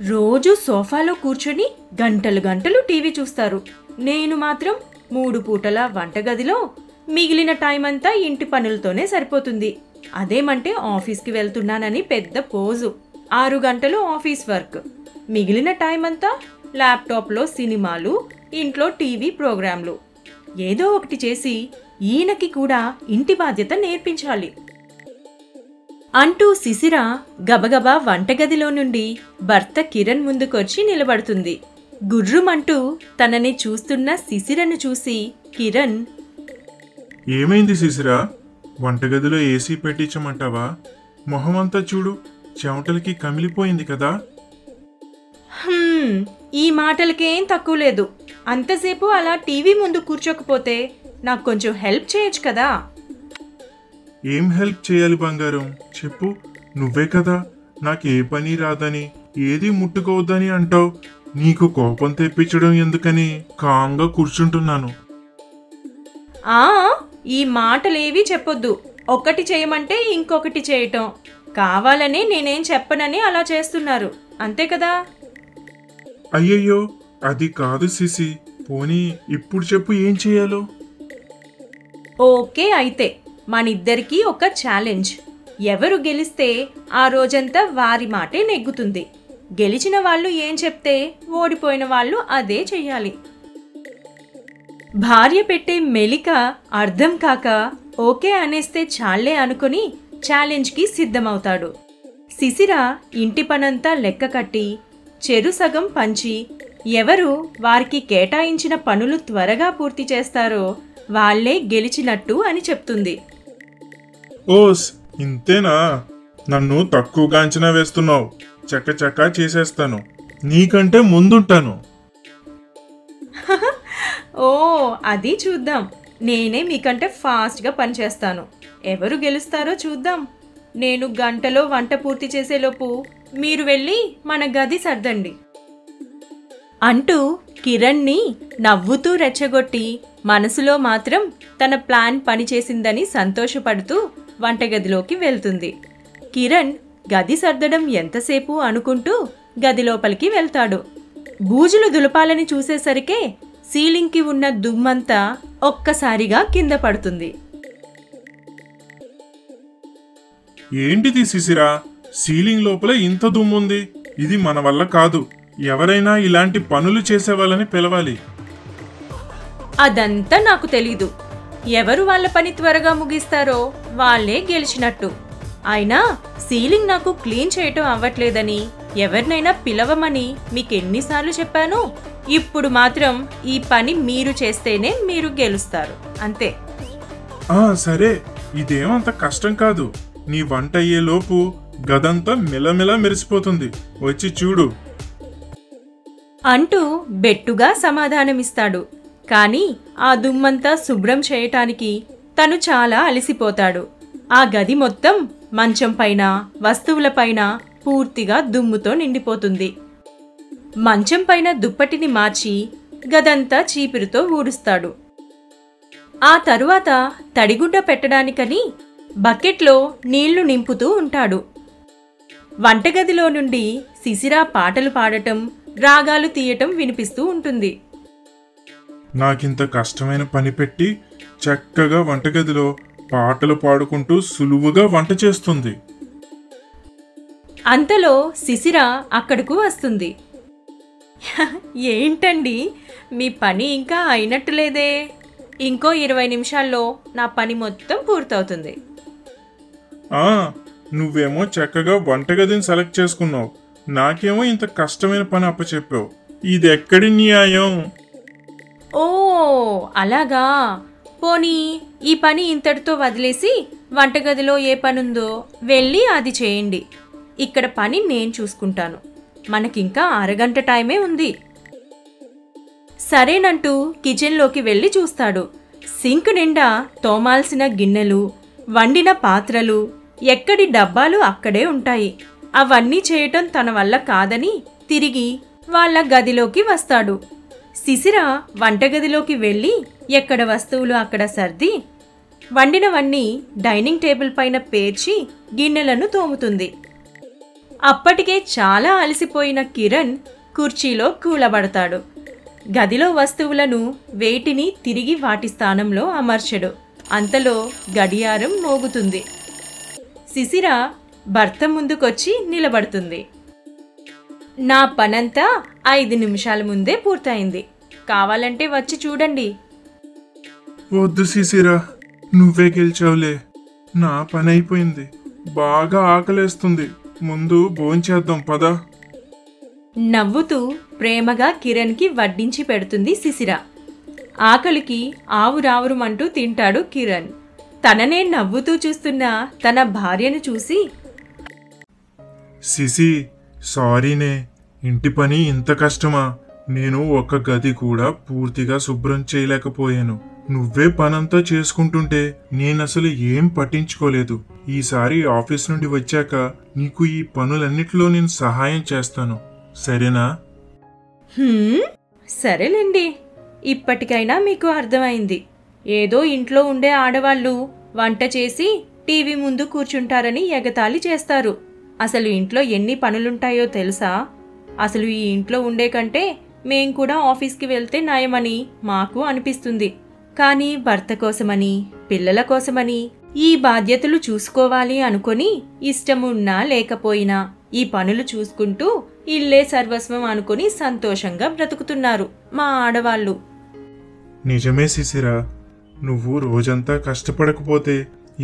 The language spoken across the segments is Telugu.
రోజు సోఫాలో కూర్చొని గంటలు గంటలు టీవీ చూస్తారు. నేను మాత్రం 3 పూటల వంటగదిలో, మిగిలిన టైం అంతా ఇంటి పనులతోనే సరిపోతుంది. అదేమంటే ఆఫీస్కి వెళ్తున్నానని పెద్ద పోజు. 6 గంటలు ఆఫీస్ వర్క్, మిగిలిన టైం అంతా ల్యాప్టాప్లో సినిమాలు, ఇంట్లో టీవీ ప్రోగ్రాంలు. ఏదో ఒకటి చేసి ఈయనకి కూడా ఇంటి బాధ్యత నేర్పించాలి అంటూ శిశిర గబగబా వంటగదిలో నుండి భర్త కిరణ్ ముందుకొచ్చి నిలబడుతుంది. గుర్రుమంటూ తనని చూస్తున్న శిశిరను చూసి కిరణ్, ఏమైంది శిశిర? వంటగదిలో ఏసీ పెట్టించమంటావా? మొహమంతా చూడు, చెమటలకి కమిలిపోయింది కదా. ఈ మాటలకేం తక్కువ లేదు. అంతసేపు అలా టీవీ ముందు కూర్చోకపోతే నాకు కొంచెం హెల్ప్ చేయొచ్చు కదా. ఏం హెల్ప్ చేయాలి బంగారం? చెప్పు. నువ్వే కదా నాకు ఏ పని రాదని, ఏది ముట్టుకోవద్దని అంటావు. నీకు కోపం తెప్పించడం ఎందుకని కాంగా కూర్చుంటున్నాను. ఈ మాటలేవి చెప్పొద్దు. ఒకటి చేయమంటే ఇంకొకటి చేయటం, కావాలని నేనేం చెప్పనని అలా చేస్తున్నారు, అంతే కదా. అయ్యయ్యో, అది కాదు సిసి. పోనీ ఇప్పుడు చెప్పు, ఏం చేయాలో. ఓకే, అయితే మనిద్దరికీ ఒక ఛాలెంజ్. ఎవరు గెలిస్తే ఆ రోజంతా వారి మాటే నెగ్గుతుంది. గెలిచిన వాళ్ళు ఏం చెప్తే ఓడిపోయిన వాళ్ళు అదే చెయ్యాలి. భార్య పెట్టే మెలిక అర్థం కాక ఓకే అనేస్తే చాలే అనుకుని ఛాలెంజ్కి సిద్ధమవుతాడు. శిశిర ఇంటి పనంతా లెక్క కట్టి చెరు సగం పంచి ఎవరు వారికి కేటాయించిన పనులు త్వరగా పూర్తి చేస్తారో వాళ్లే గెలిచినట్టు అని చెప్తుంది. ఓస్, ఇంతేనా? నన్ను తక్కువగా అంచనా వేస్తున్నావు. చక్కచక్కా చేసేస్తాను, నీకంటే ముందుంటాను. ఓ, అది చూద్దాం. నేనే మీకంటే ఫాస్ట్గా పనిచేస్తాను. ఎవరు గెలుస్తారో చూద్దాం. నేను గంటలో వంట పూర్తి చేసేలోపు మీరు వెళ్ళి మన గది సర్దండి అంటూ కిరణ్ని నవ్వుతూ రెచ్చగొట్టి మనసులో మాత్రం తన ప్లాన్ పనిచేసిందని సంతోషపడుతూ వంటగదిలోకి వెళ్తుంది. కిరణ్ గది సర్దడం ఎంతసేపు అనుకుంటూ గది లోపలికి వెళ్తాడు. బూజులు దులపాలని చూసేసరికే సీలింగ్కి ఉన్న దుమ్మంతా ఒక్కసారిగా కింద పడుతుంది. ఏంటిది శిశిరా? సీలింగ్ లోపల ఇంత దుమ్ముంది. ఇది మన వల్ల కాదు. ఎవరైనా ఇలాంటి పనులు చేసే వాళ్ళని పిలవాలి. అదంతా నాకు తెలీదు. ఎవరు వాళ్ళ పని త్వరగా ముగిస్తారో వాళ్ళే గెలిచినట్టు. అయినా సీలింగ్ నాకు క్లీన్ చేయటం అవ్వట్లేదని ఎవరినైనా పిలవమని మీకెన్నిసార్లు చెప్పాను. ఇప్పుడు మాత్రం ఈ పని మీరు చేస్తేనే మీరు గెలుస్తారు, అంతే. సరే, ఇదేమంత కష్టం కాదు. నీ వంట అయ్యేలోపు గదంతా మెలమెల మెరిసిపోతుంది, వచ్చి చూడు అంటూ బెట్టుగా సమాధానమిస్తాడు. కాని ఆ దుమ్మంతా శుభ్రం చేయటానికి తను చాలా అలసిపోతాడు. ఆ గది మొత్తం మంచం పైన, వస్తువులపైన పూర్తిగా దుమ్ముతో నిండిపోతుంది. మంచం పైన దుప్పటిని మార్చి గదంతా చీపురుతో ఊడుస్తాడు. ఆ తరువాత తడిగుడ్డ పెట్టడానికని బకెట్లో నీళ్లు నింపుతూ ఉంటాడు. వంటగదిలో నుండి శిశిర పాటలు పాడటం, రాగాలు తీయటం వినిపిస్తూ ఉంటుంది. నాకింత కష్టమైన పని పెట్టి చక్కగా వంటగదిలో పాటలు పాడుకుంటూ సులువుగా వంట చేస్తుంది. అంతలో శిశిర అక్కడకు వస్తుంది. ఏంటండి, మీ పని ఇంకా అయినట్టులేదే? ఇంకో 20 నిమిషాల్లో నా పని మొత్తం పూర్తవుతుంది. నువ్వేమో చక్కగా వంటగదిని సెలెక్ట్ చేసుకున్నావు, నాకేమో ఇంత కష్టమైన పని అప్పచెప్పావు. ఇది ఎక్కడి న్యాయం? ఓ, అలాగా. పోనీ ఈ పని ఇంతటితో వదిలేసి వంటగదిలో ఏ పనుందో వెళ్ళి అది చేయండి. ఇక్కడ పని నేను చూసుకుంటాను. మనకింకా అరగంట టైమే ఉంది. సరేనంటూ కిచెన్లోకి వెళ్ళి చూస్తాడు. సింక్ నిండా తోమాల్సిన గిన్నెలు, వండిన పాత్రలు, ఎక్కడి డబ్బాలు అక్కడే ఉంటాయి. అవన్నీ చేయటం తన వల్ల కాదని తిరిగి వాళ్ళ గదిలోకి వస్తాడు. శిశిర వంటగదిలోకి వెళ్ళి ఎక్కడ వస్తువులు అక్కడ సర్ది వండినవన్నీ డైనింగ్ టేబుల్ పైన పేర్చి గిన్నెలను తోముతుంది. అప్పటికే చాలా అలసిపోయిన కిరణ్ కుర్చీలో కూలబడతాడు. గదిలో వస్తువులను వేటిని తిరిగి వాటి స్థానంలో అమర్చడు. అంతలో గడియారం మోగుతుంది. శిశిర భర్త ముందుకొచ్చి నిలబడుతుంది. నా పనంతా 5 నిమిషాల ముందే పూర్తయింది. కావాలంటే వచ్చి చూడండి. వద్దు శిశిరా, నువ్వే గెలిచావులే. నా పని అయిపోయింది. బాగా ఆకలేస్తుంది. ముందు భోంచేద్దాం పద. నవ్వుతూ ప్రేమగా కిరణ్కి వడ్డించి పెడుతుంది శిశిర. ఆకలికి ఆవురావురుమంటూ తింటాడు కిరణ్. తననే నవ్వుతూ చూస్తున్న తన భార్యను చూసి, సిసి, సారీనే. ఇంటి పని ఇంత కష్టమా? నేను ఒక గది కూడా పూర్తిగా శుభ్రం చేయలేకపోయాను. నువ్వే పనంతా చేసుకుంటుంటే నేనసలు ఏం పట్టించుకోలేదు. ఈసారి ఆఫీస్ నుండి వచ్చాక నీకు ఈ పనులన్నిటిలో నేను సహాయం చేస్తాను, సరేనా? సరేలేండి. ఇప్పటికైనా మీకు అర్థమైంది. ఏదో ఇంట్లో ఉండే ఆడవాళ్ళు వంట చేసి టీవీ ముందు కూర్చుంటారని ఎగతాళి చేస్తారు. అసలు ఇంట్లో ఎన్ని పనులుంటాయో తెలుసా? అసలు ఈ ఇంట్లో ఉండే కంటే మేం కూడా ఆఫీస్కి వెళ్తే నయమని మాకు అనిపిస్తుంది. కానీ భర్త కోసమని, పిల్లల కోసమని ఈ బాధ్యతలు చూసుకోవాలి అనుకొని ఇష్టమున్నా లేకపోయినా ఈ పనులు చూసుకుంటూ ఇల్లే సర్వస్వం అనుకొని సంతోషంగా బ్రతుకుతున్నారు మా ఆడవాళ్ళు. నిజమే శిశిరా, నువ్వు రోజంతా కష్టపడకపోతే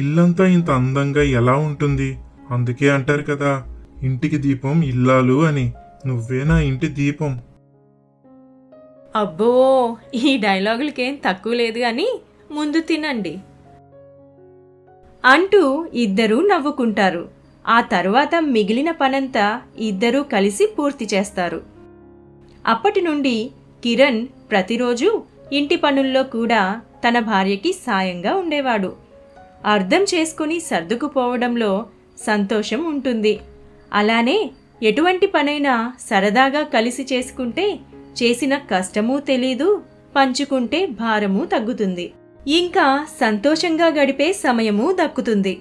ఇల్లంతా ఇంత అందంగా ఎలా ఉంటుంది? అందుకే అంటారు కదా, ఇంటికి దీపం ఇల్లాలు అని. నువ్వే నా ఇంటి దీపం. అబ్బో, ఈ డైలాగులకేం తక్కువ లేదు అని ముందు తినండి అంటూ ఇద్దరూ నవ్వుకుంటారు. ఆ తరువాత మిగిలిన పనంతా ఇద్దరూ కలిసి పూర్తి చేస్తారు. అప్పటి నుండి కిరణ్ ప్రతిరోజు ఇంటి పనుల్లో కూడా తన భార్యకి సాయంగా ఉండేవాడు. అర్థం చేసుకుని సర్దుకుపోవడంలో సంతోషం ఉంటుంది. అలానే ఎటువంటి పనైనా సరదాగా కలిసి చేసుకుంటే చేసిన కష్టమూ తెలీదు, పంచుకుంటే భారమూ తగ్గుతుంది. ఇంకా సంతోషంగా గడిపే సమయమూ దక్కుతుంది.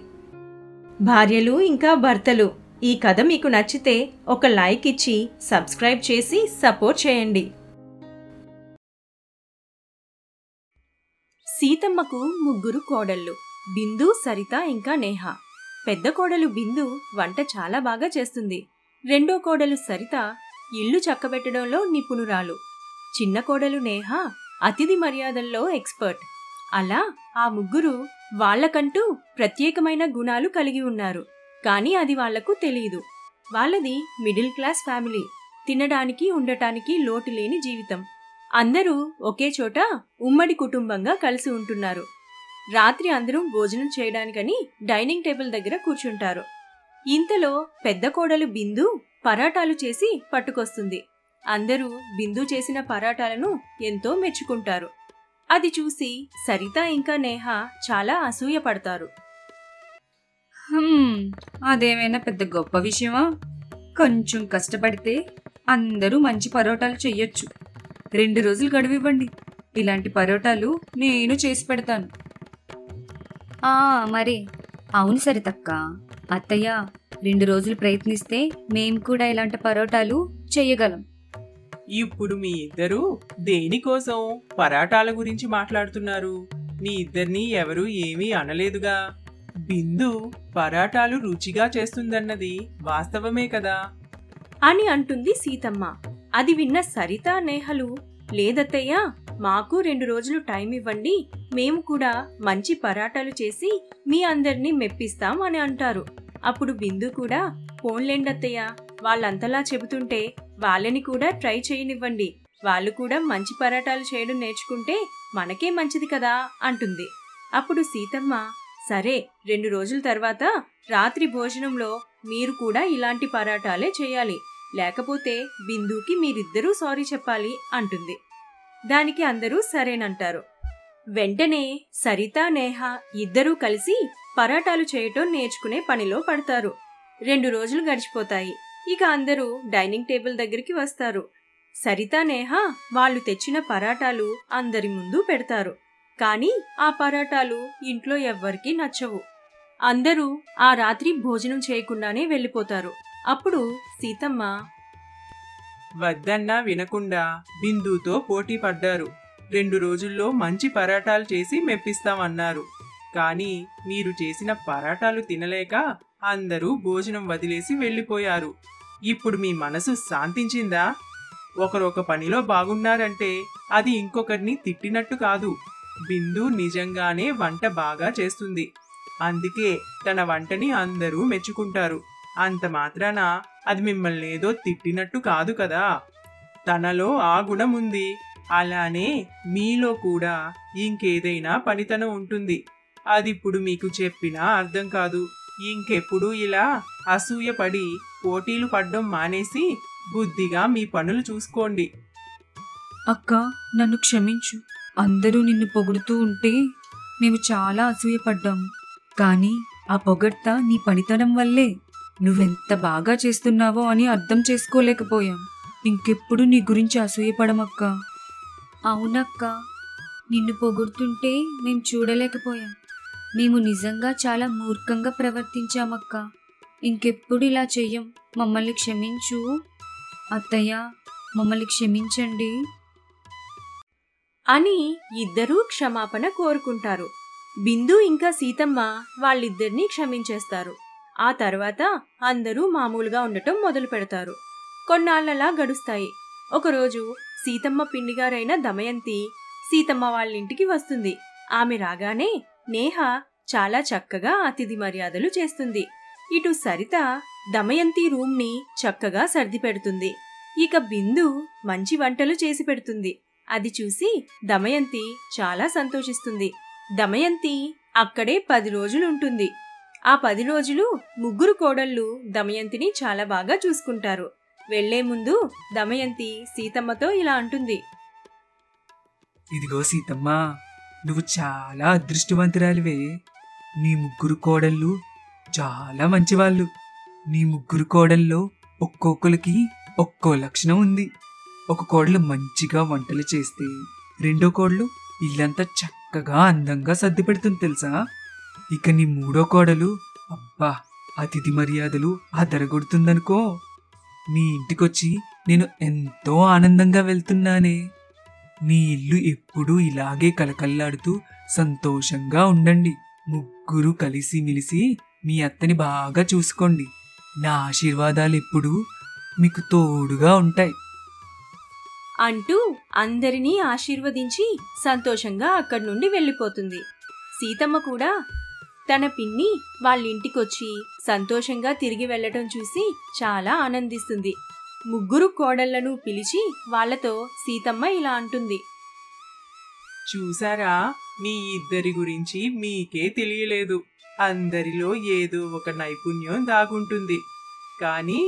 భార్యలు ఇంకా భర్తలు, ఈ కథ మీకు నచ్చితే ఒక లైక్ ఇచ్చి సబ్స్క్రైబ్ చేసి సపోర్ట్ చేయండి. సీతమ్మకు 3 కోడళ్ళు, బిందు, సరిత ఇంకా నేహ. పెద్ద కోడలు బిందు వంట చాలా బాగా చేస్తుంది. రెండో కోడలు సరిత ఇల్లు చక్కబెట్టడంలో నిపుణురాలు. చిన్న కోడలు నేహ అతిథి మర్యాదల్లో ఎక్స్పర్ట్. అలా ఆ 3 వాళ్లకంటూ ప్రత్యేకమైన గుణాలు కలిగి ఉన్నారు. కానీ అది వాళ్లకు తెలీదు. వాళ్ళది మిడిల్ క్లాస్ ఫ్యామిలీ. తినడానికి ఉండటానికి లోటు లేని జీవితం. అందరూ ఒకే చోట ఉమ్మడి కుటుంబంగా కలిసి ఉంటున్నారు. రాత్రి అందరూ భోజనం చేయడానికని డైనింగ్ టేబుల్ దగ్గర కూర్చుంటారు. ఇంతలో పెద్ద కోడలు బిందు పరాటాలు చేసి పట్టుకొస్తుంది. అందరూ బిందు చేసిన పరాటాలను ఎంతో మెచ్చుకుంటారు. అది చూసి సరిత ఇంకా నేహ చాలా అసూయపడతారు. అదేమైనా పెద్ద గొప్ప విషయమా? కొంచెం కష్టపడితే అందరూ మంచి పరోటాలు చెయ్యొచ్చు. 2 రోజులు గడువివ్వండి, ఇలాంటి పరోటాలు నేను చేసి పెడతాను. మరి అవును సరితక్క. అత్తయ్య 2 రోజులు ప్రయత్నిస్తే మేం కూడా ఇలాంటి పరోటాలు చెయ్యగలం. ఇప్పుడు మీ ఇద్దరు దేనికోసం పరాటాల గురించి మాట్లాడుతున్నారు? మీ ఇద్దరిని ఎవరూ ఏమీ అనలేదుగా. బిందు పరాటాలు రుచిగా చేస్తుందన్నది వాస్తవమే కదా అని అంటుంది సీతమ్మ. అది విన్న సరిత నేహలు, లేదత్తయ్యా, మాకు 2 రోజులు టైం ఇవ్వండి, మేము కూడా మంచి పరాటాలు చేసి మీ అందరినీ మెప్పిస్తాం అని అంటారు. అప్పుడు బిందు కూడా, పోన్లేండత్తయ్య, వాళ్ళంతలా చెబుతుంటే వాళ్ళని కూడా ట్రై చేయనివ్వండి, వాళ్ళు కూడా మంచి పరాటాలు చేయడం నేర్చుకుంటే మనకే మంచిది కదా అంటుంది. అప్పుడు సీతమ్మ, సరే 2 రోజుల తర్వాత రాత్రి భోజనంలో మీరు కూడా ఇలాంటి పరాటాలే చేయాలి, లేకపోతే బిందుకి మీరిద్దరూ సారీ చెప్పాలి అంటుంది. దానికి అందరూ సరేనంటారు. వెంటనే సరిత నేహ ఇద్దరూ కలిసి పరాటాలు చేయటం నేర్చుకునే పనిలో పడతారు. 2 రోజులు గడిచిపోతాయి. ఇక అందరూ డైనింగ్ టేబుల్ దగ్గరికి వస్తారు. సరిత నేహ వాళ్ళు తెచ్చిన పరాటాలు అందరి ముందు పెడతారు. కానీ ఆ పరాటాలు ఇంట్లో ఎవ్వరికీ నచ్చవు. అందరూ ఆ రాత్రి భోజనం చేయకుండానే వెళ్ళిపోతారు. అప్పుడు సీతమ్మ, వద్దన్నా వినకుండా బిందుతో పోటీ పడ్డారు. 2 రోజుల్లో మంచి పరాటాలు చేసి మెప్పిస్తామన్నారు. కానీ మీరు చేసిన పరాటాలు తినలేక అందరూ భోజనం వదిలేసి వెళ్ళిపోయారు. ఇప్పుడు మీ మనసు శాంతించిందా? ఒకరొక పనిలో బాగున్నారంటే అది ఇంకొకరిని తిట్టినట్టు కాదు. బిందు నిజంగానే వంట బాగా చేస్తుంది. అందుకే తన వంటని అందరూ మెచ్చుకుంటారు. అంత మాత్రాన అది మిమ్మల్ని ఏదో తిట్టినట్టు కాదు కదా. తనలో ఆ గుణం ఉంది. అలానే మీలో కూడా ఇంకేదైనా పనితనం ఉంటుంది. అదిప్పుడు మీకు చెప్పినా అర్థం కాదు. ఇంకెప్పుడు ఇలా అసూయపడి పోటీలు పడ్డం మానేసి బుద్ధిగా మీ పనులు చూసుకోండి. అక్క, నన్ను క్షమించు. అందరూ నిన్ను పొగుడుతూ ఉంటే మేము చాలా అసూయపడ్డాము. కానీ ఆ పొగడ్త నీ పనితనం వల్లే. నువ్వెంత బాగా చేస్తున్నావో అని అర్థం చేసుకోలేకపోయాం. ఇంకెప్పుడు నీ గురించి అసూయపడమక్క. అవునక్క, నిన్ను పొగుడుతుంటే మేం చూడలేకపోయాం. మేము నిజంగా చాలా మూర్ఖంగా ప్రవర్తించామక్క. ఇంకెప్పుడు ఇలా చెయ్యం. మమ్మల్ని క్షమించు అత్తయ్య, మమ్మల్ని క్షమించండి అని ఇద్దరూ క్షమాపణ కోరుకుంటారు. బిందు ఇంకా సీతమ్మ వాళ్ళిద్దరినీ క్షమించేస్తారు. ఆ తర్వాత అందరూ మామూలుగా ఉండటం మొదలు పెడతారు. కొన్నాళ్ళలా గడుస్తాయి. ఒకరోజు సీతమ్మ పిండిగారైన దమయంతి సీతమ్మ వాళ్ళింటికి వస్తుంది. ఆమె రాగానే నేహ చాలా చక్కగా అతిథి మర్యాదలు చేస్తుంది. ఇటు సరిత దమయంతి రూమ్ని చక్కగా సర్ది పెడుతుంది. ఇక బిందు మంచి వంటలు చేసి పెడుతుంది. అది చూసి దమయంతి చాలా సంతోషిస్తుంది. దమయంతి అక్కడే 10 రోజులుంటుంది. ఆ 10 రోజులు ముగ్గురు కోడళ్ళు దమయంతిని చాలా బాగా చూసుకుంటారు. వెళ్లే ముందు దమయంతి సీతమ్మతో ఇలా అంటుంది. ఇదిగో సీతమ్మ, నువ్వు చాలా అదృష్టవంతురాలివే. నీ ముగ్గురు కోడళ్ళు చాలా మంచివాళ్ళు. నీ ముగ్గురు కోడల్లో ఒక్కొక్కరికి ఒక్కో లక్షణం ఉంది. ఒక కోడలు మంచిగా వంటలు చేస్తే రెండో కోడలు ఇల్లంతా చక్కగా అందంగా సర్ది పెడుతుంది తెలుసా. ఇక నీ మూడో కోడలు అబ్బా అతిథి మర్యాదలు అదరగొడుతుందనుకో. నీ ఇంటికొచ్చి నేను ఎంతో ఆనందంగా వెళ్తున్నానే. నీ ఇల్లు ఎప్పుడూ ఇలాగే కలకల్లాడుతూ సంతోషంగా ఉండండి. ముగ్గురు కలిసిమిలిసి మీ అత్తని బాగా చూసుకోండి. నా ఆశీర్వాదాలు ఎప్పుడూ మీకు తోడుగా ఉంటాయి అంటూ అందరినీ ఆశీర్వదించి సంతోషంగా అక్కడి నుండి వెళ్ళిపోతుంది. సీతమ్మ కూడా తన పిన్ని వాళ్ళింటికొచ్చి సంతోషంగా తిరిగి వెళ్లటం చూసి చాలా ఆనందిస్తుంది. ముగ్గురు కోడళ్లను పిలిచి వాళ్లతో సీతమ్మ ఇలా అంటుంది. చూసారా, మీ ఇద్దరి గురించి మీకే తెలియలేదు. అందరిలో ఏదో ఒక నైపుణ్యం దాగుంటుంది. కానీ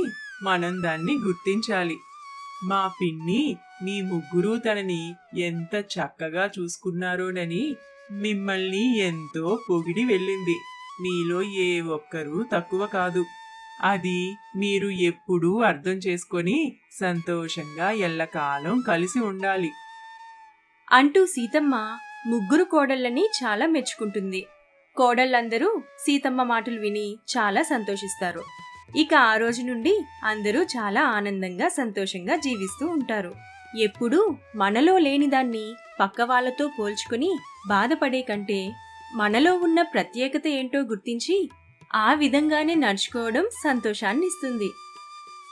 మనం దాన్ని గుర్తించాలి. మా పిన్ని మీ ముగ్గురు తనని ఎంత చక్కగా చూసుకున్నారోనని మిమ్మల్ని ఎంతో పొగిడి వెళ్ళింది. మీలో ఏ ఒక్కరూ తక్కువ కాదు. అది మీరు ఎప్పుడూ అర్థం చేసుకొని సంతోషంగా ఎల్లకాలం కలిసి ఉండాలి అంటూ సీతమ్మ ముగ్గురు కోడళ్ళని చాలా మెచ్చుకుంటుంది. కోడళ్ళందరూ సీతమ్మ మాటలు విని చాలా సంతోషిస్తారు. ఇక ఆ రోజు నుండి అందరూ చాలా ఆనందంగా సంతోషంగా జీవిస్తూ ఉంటారు. ఎప్పుడూ మనలో లేనిదాన్ని పక్క వాళ్ళతో పోల్చుకుని బాధపడే కంటే మనలో ఉన్న ప్రత్యేకత ఏంటో గుర్తించి ఆ విధంగానే నడుచుకోవడం సంతోషాన్నిస్తుంది.